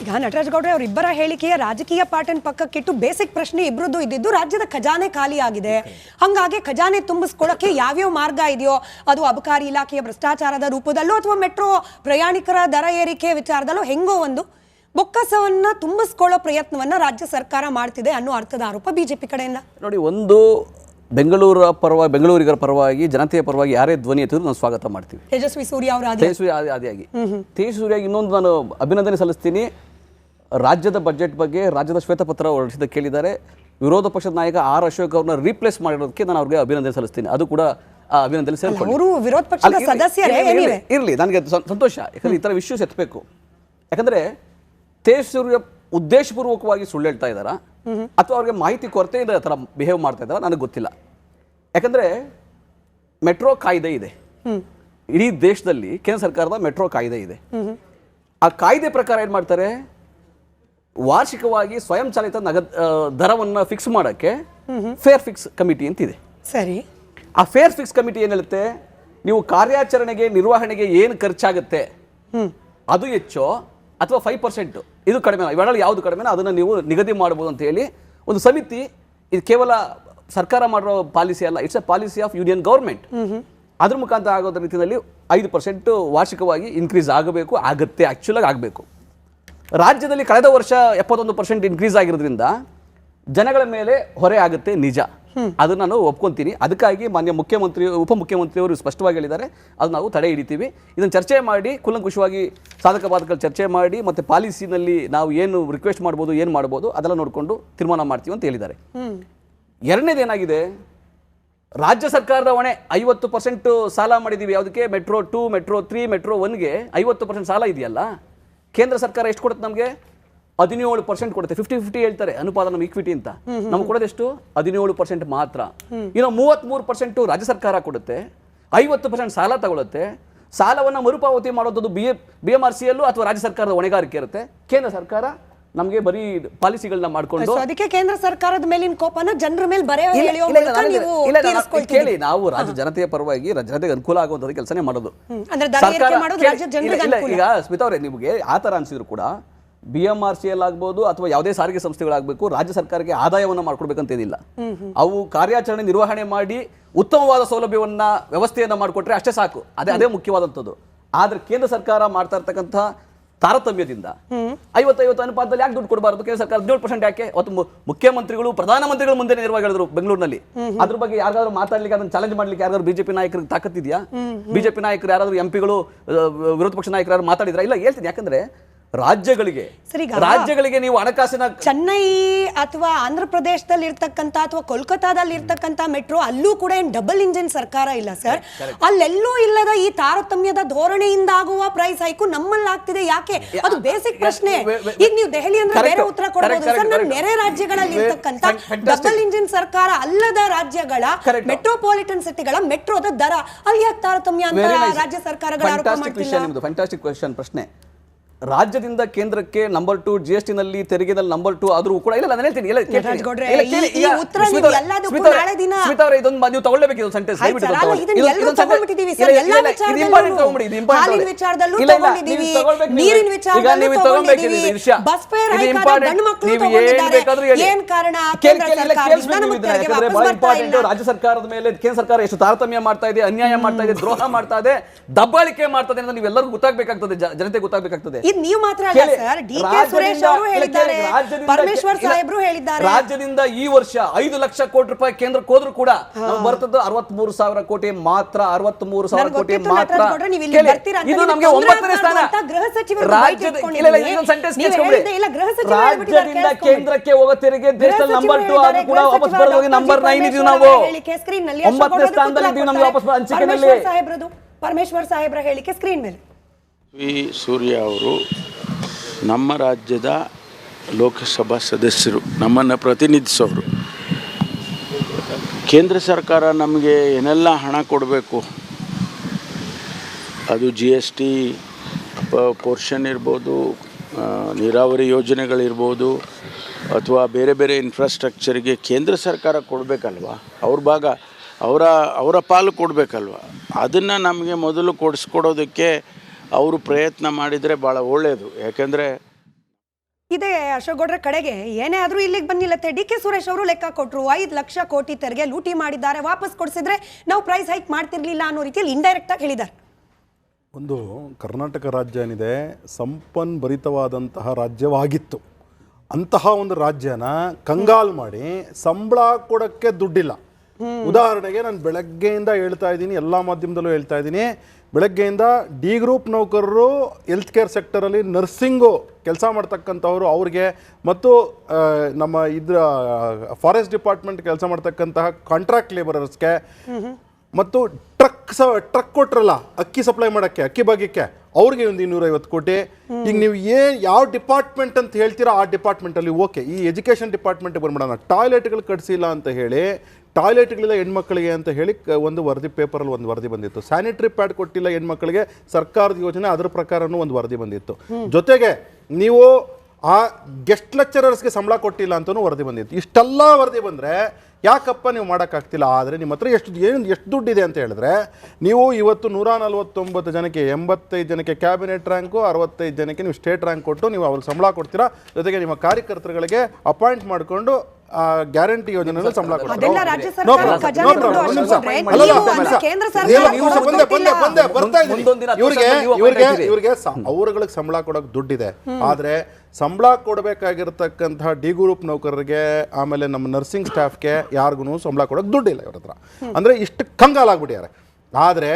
ಈಗ ನಟರಾಜ್ ಗೌಡ್ರೆ ಅವರಿಬ್ಬರ ಹೇಳಿಕೆಯ ರಾಜಕೀಯ ಪಾಠನ್ ಪಕ್ಕಕ್ಕಿಟ್ಟು ಬೇಸಿಕ್ ಪ್ರಶ್ನೆ ಇಬ್ಬರದ್ದು ಇದ್ದಿದ್ದು ರಾಜ್ಯದ ಖಜಾನೆ ಖಾಲಿ ಆಗಿದೆ, ಹಾಗಾಗಿ ಖಜಾನೆ ತುಂಬಿಸ್ಕೊಳ್ಳೋಕೆ ಯಾವ್ಯಾವ ಮಾರ್ಗ ಇದೆಯೋ ಅದು ಅಬಕಾರಿ ಇಲಾಖೆಯ ಭ್ರಷ್ಟಾಚಾರದ ರೂಪದಲ್ಲೋ ಅಥವಾ ಮೆಟ್ರೋ ಪ್ರಯಾಣಿಕರ ದರ ಏರಿಕೆ ವಿಚಾರದಲ್ಲೋ ಹೆಂಗೋ ಒಂದು ಬೊಕ್ಕಸವನ್ನ ತುಂಬಿಸ್ಕೊಳ್ಳೋ ಪ್ರಯತ್ನವನ್ನ ರಾಜ್ಯ ಸರ್ಕಾರ ಮಾಡ್ತಿದೆ ಅನ್ನೋ ಅರ್ಥದ ಆರೋಪ ಬಿಜೆಪಿ ಕಡೆಯಿಂದ. ನೋಡಿ, ಒಂದು ಬೆಂಗಳೂರಿಗರ ಪರವಾಗಿ ಜನತೆಯ ಪರವಾಗಿ ಯಾರೇ ಧ್ವನಿ ಎತ್ತಿದ್ರು ನಾವು ಸ್ವಾಗತ ಮಾಡ್ತೀವಿ. ತೇಜಸ್ವಿ ಸೂರ್ಯ ಅವರ ಆದಿಯಾಗಿ ಇನ್ನೊಂದು ನಾನು ಅಭಿನಂದನೆ ಸಲ್ಲಿಸ್ತೀನಿ. ರಾಜ್ಯದ ಬಜೆಟ್ ಬಗ್ಗೆ ರಾಜ್ಯದ ಶ್ವೇತಪತ್ರ ಹೊರಡಿಸಿದ ಕೇಳಿದ್ದಾರೆ. ವಿರೋಧ ಪಕ್ಷದ ನಾಯಕ ಆರ್ ಅಶೋಕ್ ಅವ್ರನ್ನ ರೀಪ್ಲೇಸ್ ಮಾಡಿರೋದಕ್ಕೆ ನಾನು ಅವ್ರಿಗೆ ಅಭಿನಂದನೆ ಸಲ್ಲಿಸ್ತೀನಿ. ಅದು ಕೂಡ ಅಭಿನಂದನೆ ಸೇರಿಕೊಂಡು ವಿರೋಧ ಪಕ್ಷದ ಸದಸ್ಯರೇ ಇರಲಿ, ನನಗೆ ಸಂತೋಷ. ಯಾಕಂದ್ರೆ ಈ ಥರ ಇಶ್ಯೂಸ್ ಎತ್ತಬೇಕು. ಯಾಕಂದ್ರೆ ತೇಜಸ್ವಿ ಉದ್ದೇಶಪೂರ್ವಕವಾಗಿ ಸುಳ್ಳು ಹೇಳ್ತಾ ಇದ್ದಾರಾ ಅಥವಾ ಅವ್ರಿಗೆ ಮಾಹಿತಿ ಕೊರತೆಯಿಂದ ಥರ ಬಿಹೇವ್ ಮಾಡ್ತಾ ಇದ್ದಾರಾ ನನಗೆ ಗೊತ್ತಿಲ್ಲ. ಯಾಕಂದ್ರೆ ಮೆಟ್ರೋ ಕಾಯ್ದೆ ಇದೆ, ಇಡೀ ದೇಶದಲ್ಲಿ ಕೇಂದ್ರ ಸರ್ಕಾರದ ಮೆಟ್ರೋ ಕಾಯ್ದೆ ಇದೆ. ಆ ಕಾಯ್ದೆ ಪ್ರಕಾರ ಏನು ಮಾಡ್ತಾರೆ, ವಾರ್ಷಿಕವಾಗಿ ಸ್ವಯಂ ಚಾಲಿತ ದರವನ್ನು ಫಿಕ್ಸ್ ಮಾಡೋಕ್ಕೆ ಫೇರ್ ಫಿಕ್ಸ್ ಕಮಿಟಿ ಅಂತಿದೆ. ಸರಿ, ಆ ಫೇರ್ ಫಿಕ್ಸ್ ಕಮಿಟಿ ಏನು ಹೇಳುತ್ತೆ, ನೀವು ಕಾರ್ಯಾಚರಣೆಗೆ ನಿರ್ವಹಣೆಗೆ ಏನು ಖರ್ಚಾಗುತ್ತೆ ಅದು ಹೆಚ್ಚೋ ಅಥವಾ 5% ಇದು ಕಡಿಮೆ, ಇವೆರಡಲ್ಲಿ ಯಾವುದು ಕಡಿಮೆ ಅದನ್ನು ನೀವು ನಿಗದಿ ಮಾಡ್ಬೋದು ಅಂತ ಹೇಳಿ ಒಂದು ಸಮಿತಿ. ಇದು ಕೇವಲ ಸರ್ಕಾರ ಮಾಡೋ ಪಾಲಿಸಿ ಅಲ್ಲ, it's a policy of union government. ಅದ್ರ ಮುಖಾಂತರ ಆಗೋದ್ರ ರೀತಿಯಲ್ಲಿ 5% ವಾರ್ಷಿಕವಾಗಿ ಇನ್ಕ್ರೀಸ್ ಆಗಬೇಕು, ಆಗುತ್ತೆ, ಆ್ಯಕ್ಚುಲಾಗಿ ಆಗಬೇಕು. ರಾಜ್ಯದಲ್ಲಿ ಕಳೆದ ವರ್ಷ 71% ಇನ್ಕ್ರೀಸ್ ಆಗಿರೋದ್ರಿಂದ ಜನಗಳ ಮೇಲೆ ಹೊರೆ ಆಗುತ್ತೆ, ನಿಜ, ಅದನ್ನು ನಾನು ಒಪ್ಕೊಂತೀನಿ. ಅದಕ್ಕಾಗಿ ಮಾನ್ಯ ಮುಖ್ಯಮಂತ್ರಿ ಉಪಮುಖ್ಯಮಂತ್ರಿಯವರು ಸ್ಪಷ್ಟವಾಗಿ ಹೇಳಿದ್ದಾರೆ, ಅದು ನಾವು ತಡೆ ಹಿಡಿತೀವಿ. ಇದನ್ನು ಚರ್ಚೆ ಮಾಡಿ ಕೂಲಂಕುಷವಾಗಿ ಸಾಧಕ ಬಾಧಕಗಳು ಚರ್ಚೆ ಮಾಡಿ ಮತ್ತೆ ಪಾಲಿಸಿನಲ್ಲಿ ನಾವು ಏನು ರಿಕ್ವೆಸ್ಟ್ ಮಾಡ್ಬೋದು, ಏನು ಮಾಡ್ಬೋದು ಅದೆಲ್ಲ ನೋಡಿಕೊಂಡು ತೀರ್ಮಾನ ಮಾಡ್ತೀವಿ ಅಂತ ಹೇಳಿದ್ದಾರೆ. ಎರಡನೇದೇನಾಗಿದೆ, ರಾಜ್ಯ ಸರ್ಕಾರದ ಹೊಣೆ 50% ಸಾಲ ಮಾಡಿದ್ದೀವಿ. ಯಾವುದಕ್ಕೆ? ಮೆಟ್ರೋ 2, ಮೆಟ್ರೋ 3, ಮೆಟ್ರೋ 1ಗೆ 50% ಸಾಲ ಇದೆಯಲ್ಲ. ಕೇಂದ್ರ ಸರ್ಕಾರ ಎಷ್ಟು ಕೊಡುತ್ತೆ ನಮಗೆ? 17% ಕೊಡುತ್ತೆ. 50-50 ಹೇಳ್ತಾರೆ ಅನುಪಾತ ನಮ್ಮ ಈಕ್ವಿಟಿ ಅಂತ. ನಮ್ಗೆ ಕೊಡೋದೆಷ್ಟು? 17% ಮಾತ್ರ. ಇನ್ನು 33% ರಾಜ್ಯ ಸರ್ಕಾರ ಕೊಡುತ್ತೆ, 50% ಸಾಲ ತಗೊಳುತ್ತೆ. ಸಾಲವನ್ನು ಮರುಪಾವತಿ ಮಾಡೋದು BMRCಯಲ್ಲೂ ಅಥವಾ ರಾಜ್ಯ ಸರ್ಕಾರದ ಹೊಣೆಗಾರಿಕೆ ಇರುತ್ತೆ. ಕೇಂದ್ರ ಸರ್ಕಾರ ನಮಗೆ ಬರೀ ಪಾಲಿಸಿಗಳನ್ನ ಮಾಡ್ಕೊಂಡು ಅದಕ್ಕೆ ಕೇಂದ್ರ ಸರ್ಕಾರದ ಮೇಲಿನ ಕೋಪನ ಜನರ ಮೇಲೆ ಕೇಳಿ, ನಾವು ರಾಜ್ಯ ಜನತೆಯ ಪರವಾಗಿ ಜನತೆಗೆ ಅನುಕೂಲ ಆಗುವಂತ ಕೆಲಸನೇ ಮಾಡೋದು. ಈಗ ಸ್ಮಿತಾ ಅವರೇ, ನಿಮಗೆ ಆ ತರ ಅನ್ಸಿದ್ರು ಕೂಡ BMRCL ಆಗ್ಬೋದು ಅಥವಾ ಯಾವುದೇ ಸಾರಿಗೆ ಸಂಸ್ಥೆಗಳಾಗಬೇಕು, ರಾಜ್ಯ ಸರ್ಕಾರಕ್ಕೆ ಆದಾಯವನ್ನು ಮಾಡ್ಕೊಡ್ಬೇಕಂತ ಏನಿಲ್ಲ. ಅವು ಕಾರ್ಯಾಚರಣೆ ನಿರ್ವಹಣೆ ಮಾಡಿ ಉತ್ತಮವಾದ ಸೌಲಭ್ಯವನ್ನ ವ್ಯವಸ್ಥೆಯನ್ನ ಮಾಡಿಕೊಟ್ರೆ ಅಷ್ಟೇ ಸಾಕು. ಅದೇ ಮುಖ್ಯವಾದಂಥದ್ದು. ಆದ್ರೆ ಕೇಂದ್ರ ಸರ್ಕಾರ ಮಾಡ್ತಾ ಇರ್ತಕ್ಕಂಥ ತಾರತಮ್ಯದಿಂದ 50-50 ಅನುಪಾತದಲ್ಲಿ ಯಾಕೆ ದುಡ್ಡು ಕೊಡಬಾರದು? ಕೇಂದ್ರ ಸರ್ಕಾರ 17% ಯಾಕೆ? ಅವತ್ತು ಮುಖ್ಯಮಂತ್ರಿಗಳು ಪ್ರಧಾನಮಂತ್ರಿಗಳು ಮುಂದೆ ನೇರವಾಗಿ ಹೇಳಿದ್ರು ಬೆಂಗಳೂರಿನಲ್ಲಿ. ಅದ್ರ ಬಗ್ಗೆ ಯಾರಾದ್ರೂ ಮಾತಾಡ್ಲಿಕ್ಕೆ, ಅದನ್ನು ಚಾಲೆಂಜ್ ಮಾಡ್ಲಿಕ್ಕೆ ಯಾರಾದ್ರೂ ಬಿಜೆಪಿ ನಾಯಕರಿಗೆ ತಾಕತ್ತಿದೆಯಾ? ಬಿಜೆಪಿ ನಾಯಕರು ಯಾರಾದ್ರೂ ಎಂಪಿಗಳು, ವಿರೋಧ ಪಕ್ಷ ನಾಯಕರು ಯಾರು ಮಾತಾಡಿದ್ರ? ಇಲ್ಲ, ಹೇಳ್ತೀನಿ. ಯಾಕಂದ್ರೆ ರಾಜ್ಯಗಳಿಗೆ ನೀವು ಹಣಕಾಸಿನ ಚೆನ್ನೈ ಅಥವಾ ಆಂಧ್ರ ಪ್ರದೇಶದಲ್ಲಿ ಇರ್ತಕ್ಕಂಥ ಅಥವಾ ಕೋಲ್ಕತ್ತಾದಲ್ಲಿ ಇರ್ತಕ್ಕಂಥ ಮೆಟ್ರೋ ಅಲ್ಲೂ ಕೂಡ ಏನ್ ಡಬಲ್ ಇಂಜಿನ್ ಸರ್ಕಾರ ಇಲ್ಲ ಸರ್. ಅಲ್ಲೆಲ್ಲೂ ಇಲ್ಲದ ಈ ತಾರತಮ್ಯದ ಧೋರಣೆಯಿಂದ ಆಗುವ ಪ್ರೈಸ್ ಹೈಕು ನಮ್ಮಲ್ಲಿ ಆಗ್ತಿದೆ. ಯಾಕೆ? ಅದು ಬೇಸಿಕ್ ಪ್ರಶ್ನೆ. ಈಗ ನೀವು ದೆಹಲಿ ಅಂದ್ರೆ ಬೇರೆ ಉತ್ತರ ಕೊಡಬಹುದು ಸರ್. ನಾನು ನೆರೆ ರಾಜ್ಯಗಳಲ್ಲಿ ಇರ್ತಕ್ಕಂಥ ಡಬಲ್ ಇಂಜಿನ್ ಸರ್ಕಾರ ಅಲ್ಲದ ರಾಜ್ಯಗಳ ಮೆಟ್ರೋಪಾಲಿಟನ್ ಸಿಟಿಗಳ ಮೆಟ್ರೋದ ದರ ಅಲ್ಲಿ ಯಾಕೆ ತಾರತಮ್ಯ ಅಂತ ರಾಜ್ಯ ಸರ್ಕಾರಗಳು ಆರೋಪ ಮಾಡ್ತಿಲ್ಲ? ಫ್ಯಾಂಟಾಸ್ಟಿಕ್ ಕ್ವೆಶ್ಚನ್, ಪ್ರಶ್ನೆ. ರಾಜ್ಯದಿಂದ ಕೇಂದ್ರಕ್ಕೆ ನಂಬರ್ 2 GST ನಲ್ಲಿ ತೆರಿಗೆದಲ್ಲಿ ನಂಬರ್ 2 ಆದ್ರೂ ಕೂಡ ಇಲ್ಲ. ನಾನು ಹೇಳ್ತೀನಿ, ನೀವು ತಗೊಳ್ಳೇಬೇಕು ಸೆಂಟೆನ್ಸ್. ರಾಜ್ಯ ಸರ್ಕಾರದ ಮೇಲೆ ಕೇಂದ್ರ ಸರ್ಕಾರ ಎಷ್ಟು ತಾರತಮ್ಯ ಮಾಡ್ತಾ ಇದೆ, ಅನ್ಯಾಯ ಮಾಡ್ತಾ ಇದೆ, ದ್ರೋಹ ಮಾಡ್ತಾ ಇದೆ, ದಬ್ಬಾಳಿಕೆ ಮಾಡ್ತಾ ಇದೆ ಅಂತ ನೀವೆಲ್ಲರಿಗೂ ಗೊತ್ತಾಗಬೇಕಾಗ್ತದೆ, ಜನತೆ ಗೊತ್ತಾಗಬೇಕಾಗ್ತದೆ. ನೀವು ಮಾತ್ರ ಅಲ್ಲ ಸರ್, ಡಿ.ಕೆ. ಸುರೇಶ್ ಅವರು ಹೇಳಿದ್ದಾರೆ, ಪರಮೇಶ್ವರ್ ಸಾಹೇಬ್ರು ಹೇಳಿದ್ದಾರೆ. ರಾಜ್ಯದಿಂದ ಈ ವರ್ಷ 5 ಲಕ್ಷ ಕೋಟಿ ರೂಪಾಯಿ ಕೇಂದ್ರಕ್ಕೆ ಹೋದ್ರು ಕೂಡ ಬರ್ತದ್ದು 63,000 ಕೋಟಿ ಮಾತ್ರ. 63,000 ಕೋಟಿ ಮಾತ್ರ. ಇದು ನಮಗೆ 9ನೇ ಸ್ಥಾನ. ರಾಜ್ಯದಿಂದ ಕೇಂದ್ರಕ್ಕೆ ಹೋಗೋ ತೆರಿಗೆ ದೇಶದಲ್ಲಿ ನಂಬರ್ 2 ಆದ್ರೂ ಕೂಡ ವಾಪಸ್ ಬರೋದು ನಂಬರ್ 9 ಇದೀವಿ ನಾವು. 9ನೇ ಸ್ಥಾನದಲ್ಲಿ ಇದೀವಿ. ನಮಗೆ ವಾಪಸ್ ಹಂಚಿಕೆಯಲ್ಲಿ ಪರಮೇಶ್ವರ್ ಸಾಹೇಬ್ರ ಹೇಳಿಕೆ ಸ್ಕ್ರೀನ್ ಮೇಲೆ. ಸೂರ್ಯ ಅವರು ನಮ್ಮ ರಾಜ್ಯದ ಲೋಕಸಭಾ ಸದಸ್ಯರು, ನಮ್ಮನ್ನು ಪ್ರತಿನಿಧಿಸೋರು. ಕೇಂದ್ರ ಸರ್ಕಾರ ನಮಗೆ ಏನೆಲ್ಲ ಹಣ ಕೊಡಬೇಕು, ಅದು GST ಪೋರ್ಷನ್ ಇರ್ಬೋದು, ನೀರಾವರಿ ಯೋಜನೆಗಳಿರ್ಬೋದು, ಅಥವಾ ಬೇರೆ ಬೇರೆ ಇನ್ಫ್ರಾಸ್ಟ್ರಕ್ಚರ್ಗೆ ಕೇಂದ್ರ ಸರ್ಕಾರ ಕೊಡಬೇಕಲ್ವ, ಅವ್ರ ಭಾಗ ಅವರ ಪಾಲು ಕೊಡಬೇಕಲ್ವ. ಅದನ್ನು ನಮಗೆ ಮೊದಲು ಕೊಡಿಸ್ಕೊಡೋದಕ್ಕೆ ಅವರು ಪ್ರಯತ್ನ ಮಾಡಿದರೆ ಭಾಳ ಒಳ್ಳೆಯದು. ಯಾಕೆಂದರೆ ಇದೆ ಅಶೋಕ್ ಗೌಡ್ರ ಕಡೆಗೆ ಏನೇ ಆದ್ರೂ ಇಲ್ಲಿಗೆ ಬಂದಿಲ್ಲತ್ತೆ. ಡಿ ಕೆ ಸುರೇಶ್ ಅವರು ಲೆಕ್ಕ ಕೊಟ್ಟರು 5 ಲಕ್ಷ ಕೋಟಿ ತೆರಿಗೆ ಲೂಟಿ ಮಾಡಿದ್ದಾರೆ, ವಾಪಸ್ ಕೊಡಿಸಿದ್ರೆ ನಾವು ಪ್ರೈಸ್ ಹೈಕ್ ಮಾಡ್ತಿರ್ಲಿಲ್ಲ ಅನ್ನೋ ರೀತಿಯಲ್ಲಿ ಇಂಡೈರೆಕ್ಟ್ ಆಗಿ ಹೇಳಿದ್ದಾರೆ. ಒಂದು ಕರ್ನಾಟಕ ರಾಜ್ಯ ಏನಿದೆ ಸಂಪನ್ಭರಿತವಾದಂತಹ ರಾಜ್ಯವಾಗಿತ್ತು. ಅಂತಹ ಒಂದು ರಾಜ್ಯನ ಕಂಗಾಲ್ ಮಾಡಿ ಸಂಬಳ ಕೊಡೋಕ್ಕೆ ದುಡ್ಡಿಲ್ಲ. ಉದಾಹರಣೆಗೆ ನಾನು ಬೆಳಗ್ಗೆಯಿಂದ ಹೇಳ್ತಾ ಇದ್ದೀನಿ, ಎಲ್ಲ ಮಾಧ್ಯಮದಲ್ಲೂ ಹೇಳ್ತಾ ಇದ್ದೀನಿ, ಬೆಳಗ್ಗೆಯಿಂದ ಡಿ ಗ್ರೂಪ್ ನೌಕರರು ಹೆಲ್ತ್ ಕೇರ್ ಸೆಕ್ಟರಲ್ಲಿ ನರ್ಸಿಂಗು ಕೆಲಸ ಮಾಡ್ತಕ್ಕಂಥವ್ರು ಅವ್ರಿಗೆ ಮತ್ತು ನಮ್ಮ ಫಾರೆಸ್ಟ್ ಡಿಪಾರ್ಟ್ಮೆಂಟ್ ಕೆಲಸ ಮಾಡ್ತಕ್ಕಂತಹ ಕಾಂಟ್ರಾಕ್ಟ್ ಲೇಬರರ್ಸ್ಗೆ ಮತ್ತು ಟ್ರಕ್ ಕೊಟ್ರಲ್ಲ ಅಕ್ಕಿ ಸಪ್ಲೈ ಮಾಡೋಕ್ಕೆ, ಅಕ್ಕಿ ಭಾಗ್ಯಕ್ಕೆ, ಅವ್ರಿಗೆ ಒಂದು 250 ಕೋಟಿ. ಈಗ ನೀವು ಯಾವ ಡಿಪಾರ್ಟ್ಮೆಂಟ್ ಅಂತ ಹೇಳ್ತೀರಾ ಆ ಡಿಪಾರ್ಟ್ಮೆಂಟಲ್ಲಿ ಓಕೆ, ಈ ಎಜುಕೇಷನ್ ಡಿಪಾರ್ಟ್ಮೆಂಟ್ಗೆ ಬಂದ್ಬಿಡೋಣ. ಟಾಯ್ಲೆಟ್ಗಳು ಕಟ್ಸಿಲ್ಲ ಅಂತ ಹೇಳಿ, ಟಾಯ್ಲೆಟ್ಗಳಿಲ್ಲ ಹೆಣ್ಮಕ್ಳಿಗೆ ಅಂತ ಹೇಳಿ ಒಂದು ವರದಿ, ಪೇಪರಲ್ಲಿ ಒಂದು ವರದಿ ಬಂದಿತ್ತು. ಸ್ಯಾನಿಟರಿ ಪ್ಯಾಡ್ ಕೊಟ್ಟಿಲ್ಲ ಹೆಣ್ಮಕ್ಳಿಗೆ, ಸರ್ಕಾರದ ಯೋಜನೆ ಅದರ ಪ್ರಕಾರನೂ ಒಂದು ವರದಿ ಬಂದಿತ್ತು. ಜೊತೆಗೆ ನೀವು ಆ ಗೆಸ್ಟ್ ಲೆಕ್ಚರರ್ಸ್ಗೆ ಸಂಬಳ ಕೊಟ್ಟಿಲ್ಲ ಅಂತಲೂ ವರದಿ ಬಂದಿತ್ತು. ಇಷ್ಟೆಲ್ಲ ವರದಿ ಬಂದರೆ ಯಾಕಪ್ಪ ನೀವು ಮಾಡೋಕ್ಕಾಗ್ತಿಲ್ಲ? ಆದರೆ ನಿಮ್ಮ ಹತ್ರ ಎಷ್ಟು ದುಡ್ಡಿದೆ ಅಂತ ಹೇಳಿದ್ರೆ, ನೀವು ಇವತ್ತು 149 ಜನಕ್ಕೆ, 85 ಜನಕ್ಕೆ ಕ್ಯಾಬಿನೆಟ್ ರ್ಯಾಂಕು, 65 ಜನಕ್ಕೆ ನೀವು ಸ್ಟೇಟ್ ರ್ಯಾಂಕ್ ಕೊಟ್ಟು ನೀವು ಅವ್ರಿಗೆ ಸಂಬಳ ಕೊಡ್ತೀರಾ. ಜೊತೆಗೆ ನಿಮ್ಮ ಕಾರ್ಯಕರ್ತರುಗಳಿಗೆ ಅಪಾಯಿಂಟ್ ಮಾಡಿಕೊಂಡು ಗ್ಯಾರಂಟಿ ಯೋಜನೆಯಲ್ಲಿ ಸಂಬಳ ಕೊಡ್ತೀರಾ. ಇವ್ರಿಗೆ ಅವ್ರಗಳಿಗೆ ಸಂಬಳ ಕೊಡೋಕೆ ದುಡ್ಡಿದೆ, ಆದರೆ ಸಂಬಳ ಕೊಡಬೇಕಾಗಿರ್ತಕ್ಕಂತಹ ಡಿ ಗ್ರೂಪ್ ನೌಕರರಿಗೆ ಆಮೇಲೆ ನಮ್ಮ ನರ್ಸಿಂಗ್ ಸ್ಟಾಫ್ಗೆ ಯಾರಿಗೂ ಸಂಬಳ ಕೊಡೋಕೆ ದುಡ್ಡಿಲ್ಲ ಇವ್ರ ಹತ್ರ. ಅಂದರೆ ಇಷ್ಟು ಕಂಗಾಲಾಗ್ಬಿಟ್ಟಿದ್ದಾರೆ. ಆದರೆ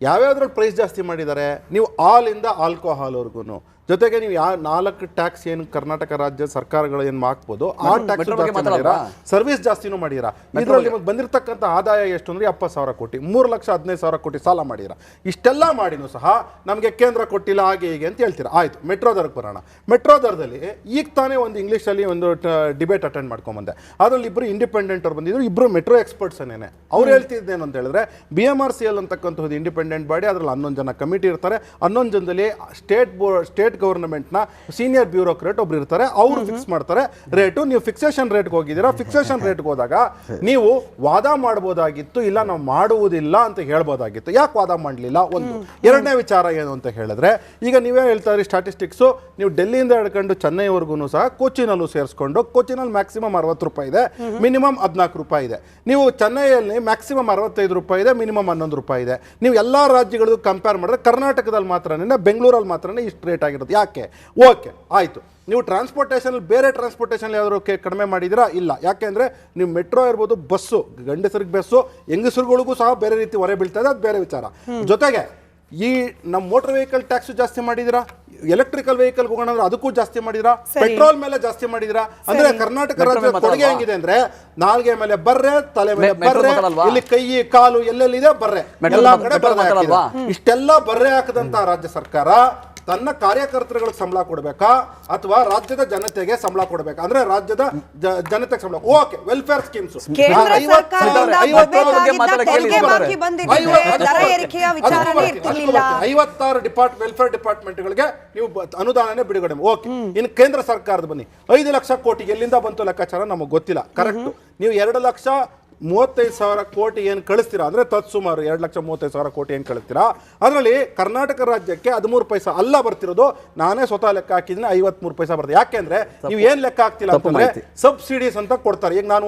ಯಾವ್ಯಾವ್ದ್ರಲ್ಲಿ ಪ್ರೈಸ್ ಜಾಸ್ತಿ ಮಾಡಿದ್ದಾರೆ? ನೀವು ಆಲಿಂದ ಆಲ್ಕೋಹಾಲ್ವರೆಗೂ, ಜೊತೆಗೆ ನೀವು 4 ಟ್ಯಾಕ್ಸ್ ಏನು ಕರ್ನಾಟಕ ರಾಜ್ಯ ಸರ್ಕಾರಗಳು ಏನು ಹಾಕ್ಬೋದು ಆ ಟ್ಯಾಕ್ಸ್ ಮಾಡಿರಾ, ಸರ್ವಿಸ್ ಜಾಸ್ತಿನೂ ಮಾಡಿರಾ. ಇದರಲ್ಲಿ ನಿಮಗೆ ಬಂದಿರತಕ್ಕಂಥ ಆದಾಯ ಎಷ್ಟು ಅಂದರೆ 70,000 ಕೋಟಿ, 3,15,000 ಕೋಟಿ ಸಾಲ ಮಾಡಿರಾ. ಇಷ್ಟೆಲ್ಲ ಮಾಡಿನೂ ಸಹ ನಮಗೆ ಕೇಂದ್ರ ಕೊಟ್ಟಿಲ್ಲ ಹಾಗೆ ಹೀಗೆ ಅಂತ ಹೇಳ್ತೀರಾ. ಆಯಿತು, ಮೆಟ್ರೋ ದರಕ್ಕೆ ಬರೋಣ. ಮೆಟ್ರೋ ದರದಲ್ಲಿ ಈಗ ತಾನೇ ಒಂದು ಇಂಗ್ಲೀಷಲ್ಲಿ ಒಂದು ಡಿಬೇಟ್ ಅಟೆಂಡ್ ಮಾಡ್ಕೊಂಬಂದೆ. ಅದರಲ್ಲಿ ಇಬ್ಬರು ಇಂಡಿಪೆಂಡೆಂಟ್ ಅವ್ರು ಬಂದಿದ್ರು, ಇಬ್ಬರು ಮೆಟ್ರೋ ಎಕ್ಸ್ಪರ್ಟ್ಸ್ ಏನೇನೆ. ಅವ್ರು ಹೇಳ್ತಿದ್ದೇನು ಅಂತ ಹೇಳಿದ್ರೆ, BMRCL ಅಂತಕ್ಕಂಥದ್ದು ಇಂಡಿಪೆಂಡೆಂಟ್ ಬಾಡಿ, ಅದರಲ್ಲಿ 11 ಜನ ಕಮಿಟಿ ಇರ್ತಾರೆ. 11 ಜನದಲ್ಲಿ ಸ್ಟೇಟ್ ಗವರ್ನಮೆಂಟ್ನ ಸೀನಿಯರ್ ಬ್ಯೂರೋಕ್ರೇಟ್ ಒಬ್ರು ಇರ್ತಾರೆ, ಅವರು ಫಿಕ್ಸ್ ಮಾಡ್ತಾರೆ ರೇಟು. ನೀವು ಫಿಕ್ಸೇಷನ್ ರೇಟ್ಗೆ ಹೋಗಿದ್ದೀರಾ, ಫಿಕ್ಸೇಷನ್ ರೇಟ್ಗೆ ಹೋದಾಗ ನೀವು ವಾದ ಮಾಡ್ಬೋದಾಗಿತ್ತು, ಇಲ್ಲ ನಾವು ಮಾಡುವುದಿಲ್ಲ ಅಂತ ಹೇಳ್ಬೋದಾಗಿತ್ತು. ಯಾಕೆ ವಾದ ಮಾಡಲಿಲ್ಲ? ಒಂದು. ಎರಡನೇ ವಿಚಾರ ಏನು ಅಂತ ಹೇಳಿದ್ರೆ, ಈಗ ನೀವೇ ಹೇಳ್ತಾ ಇರಿ ಸ್ಟಾಟಿಸ್ಟಿಕ್ಸು, ನೀವು ಡೆಲ್ಲಿಯಿಂದ ಹಿಡ್ಕೊಂಡು ಚೆನ್ನೈವರೆಗೂ ಸಹ ಕೋಚಿನಲ್ಲೂ ಸೇರಿಸ್ಕೊಂಡು, ಕೋಚಿನಲ್ಲಿ ಮ್ಯಾಕ್ಸಿಮಮ್ 60 ರೂಪಾಯಿ ಇದೆ, ಮಿನಿಮಮ್ 14 ರೂಪಾಯಿ ಇದೆ. ನೀವು ಚೆನ್ನೈಯಲ್ಲಿ ಮ್ಯಾಕ್ಸಿಮಮ್ 65 ರೂಪಾಯಿ ಇದೆ, ಮಿನಿಮಮ್ 11 ರೂಪಾಯಿ ಇದೆ. ನೀವು ಎಲ್ಲ ರಾಜ್ಯಗಳಿಗೂ ಕಂಪೇರ್ ಮಾಡಿದ್ರೆ ಕರ್ನಾಟಕದಲ್ಲಿ ಮಾತ್ರನೇ, ಬೆಂಗಳೂರಲ್ಲಿ ಮಾತ್ರನೇ ಇಷ್ಟು ರೇಟ್ ಆಗಿರುತ್ತೆ. ಯಾಕೆ? ಓಕೆ, ಆಯಿತು. ನೀವು ಟ್ರಾನ್ಸ್ಪೋರ್ಟೇಷನ್, ಬೇರೆ ಟ್ರಾನ್ಸ್ಪೋರ್ಟೇಷನ್ ಯಾವ್ದಾದ್ರು ಕಡಿಮೆ ಮಾಡಿದ್ದೀರಾ? ಇಲ್ಲ. ಯಾಕೆಂದರೆ ನೀವು ಮೆಟ್ರೋ ಇರ್ಬೋದು, ಬಸ್ಸು, ಗಂಡಸರಿಗೆ ಬಸ್ಸು, ಹೆಂಗಸರುಗಳಿಗೂ ಸಹ ಬೇರೆ ರೀತಿ ಹೊರೆ ಬೀಳ್ತಾ ಇದೆ, ಅದು ಬೇರೆ ವಿಚಾರ. ಜೊತೆಗೆ ಈ ನಮ್ಮ ಮೋಟರ್ ವೆಹಿಕಲ್ ಟ್ಯಾಕ್ಸ್ ಜಾಸ್ತಿ ಮಾಡಿದಿರಾ, ಎಲೆಕ್ಟ್ರಿಕಲ್ ವೆಹಿಕಲ್ ಹೋಗೋಣ ಅಂದ್ರೆ ಅದಕ್ಕೂ ಜಾಸ್ತಿ ಮಾಡಿದಿರಾ, ಪೆಟ್ರೋಲ್ ಮೇಲೆ ಜಾಸ್ತಿ ಮಾಡಿದಿರಾ. ಅಂದ್ರೆ ಕರ್ನಾಟಕ ರಾಜ್ಯದ ಕೊಡುಗೆ ಹೆಂಗಿದೆ ಅಂದ್ರೆ, ನಾಲ್ಗೆ ಮೇಲೆ ಬರ್ರೆ, ತಲೆ ಮೇಲೆ ಬರ್ರೆ, ಇಲ್ಲಿ ಕೈ ಕಾಲು ಎಲ್ಲೆಲ್ಲಿದೆ ಬರ್ರೆ, ಎಲ್ಲಾ ಕಡೆ ಬರ್ರೆ ಹಾಕಿದೆ. ಇಷ್ಟೆಲ್ಲ ಬರ್ರೆ ಹಾಕದಂತ ರಾಜ್ಯ ಸರ್ಕಾರ ತನ್ನ ಕಾರ್ಯಕರ್ತರುಗಳಿಗೆ ಸಂಬಳ ಕೊಡಬೇಕಾ ಅಥವಾ ರಾಜ್ಯದ ಜನತೆಗೆ ಸಂಬಳ ಕೊಡಬೇಕಾ? ಅಂದ್ರೆ ರಾಜ್ಯದ ಜನತೆಗೆ ಸಂಬಳ. ಓಕೆ, ವೆಲ್ಫೇರ್ ಸ್ಕೀಮ್ಸ್ 56 ವೆಲ್ಫೇರ್ ಡಿಪಾರ್ಟ್ಮೆಂಟ್ಗಳಿಗೆ ನೀವು ಅನುದಾನನೇ ಬಿಡುಗಡೆ. ಓಕೆ, ಇನ್ನು ಕೇಂದ್ರ ಸರ್ಕಾರದ ಬನ್ನಿ, 5 ಲಕ್ಷ ಕೋಟಿ ಎಲ್ಲಿಂದ ಬಂತು ಲೆಕ್ಕಾಚಾರ ನಮಗೆ ಗೊತ್ತಿಲ್ಲ. ಕರೆಕ್ಟ್, ನೀವು 2,35,000 ಕೋಟಿ ಏನು ಕಳಿಸ್ತೀರಾ ಅಂದರೆ ತತ್ಸುಮಾರು 2,35,000 ಕೋಟಿ ಏನು ಕಳಿಸ್ತೀರಾ, ಅದರಲ್ಲಿ ಕರ್ನಾಟಕ ರಾಜ್ಯಕ್ಕೆ 13 ಪೈಸಾ ಅಲ್ಲ ಬರ್ತಿರೋದು. ನಾನೇ ಸ್ವತಃ ಲೆಕ್ಕ ಹಾಕಿದ್ದೀನಿ, 53 ಪೈಸಾ ಬರ್ತದೆ. ಯಾಕೆಂದ್ರೆ ನೀವು ಏನು ಲೆಕ್ಕ ಹಾಕ್ತಿಲ್ಲ ಅಂತಂದ್ರೆ ಸಬ್ಸಿಡೀಸ್ ಅಂತ ಕೊಡ್ತಾರೆ. ಈಗ ನಾನು